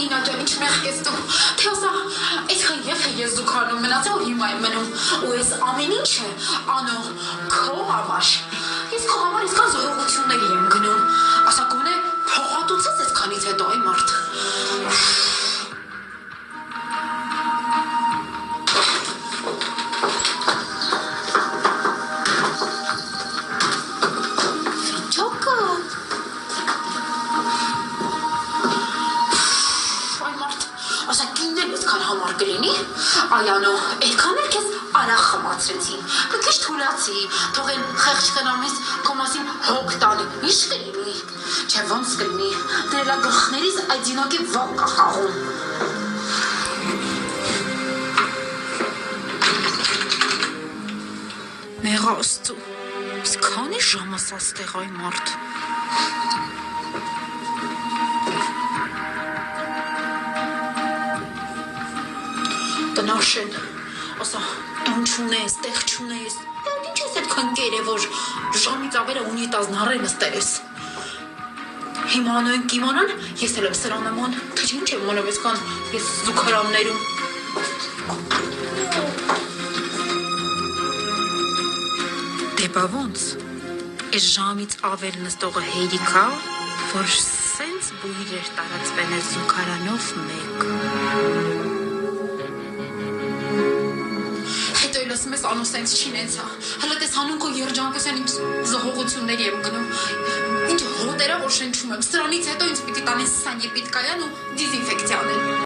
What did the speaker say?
Նինա ջան, ինչ մեղք ես դու։ Թե ասա, այսքան երբ ես զուգարանում մնացա ու հիմա եմ մնում։ Ու այս ամեն ինչը անող քո համար։ Ես քո համար այսքան զորողությունների եմ գնում։ Ասա գոնե փոխհատուցես այսքանից հետո այ մարդ։ Այանո, այդքան էլ քեզ արախ խմացրեցի, մի քիչ թուլացի, թող են խեղճ կնամես քո մասին հոգ տանի, ինչ կլինի, չէ ոնց կլինի, դրելա գլխներիս այդ զինոկի ոնք կա խաղում։ Մեղա Աստծո, իսկ քանի ժամ ասա ստեղ այ մարդ։ Տնաշեն, ասա, տուն չունես, տեղ չունես, ինչ ես այդքան կերևոր ժամից ավերը ունիտազն առեն ստեր ես։ Հիմա անու են կիմանան, ես էլ եմ սրան նման, թե ինչ եմ մոնով եսքան ես զուգարամներում։ Դեպա ոնց, ես ժամից ավել նստողը հերիքա, որ սենց բույր էր տարածվեն ես զուգարանով մեկ։ Մեզ անու սենց չինեցա, հլը տես հանուն քո երջանկության իմ զոհողությունների եմ գնում, ինչ հոտերա որ շնչում եմ, սրանից հետո ինձ պիտի տանես սանյեպիտկայան ու դիզինֆեկցիանել։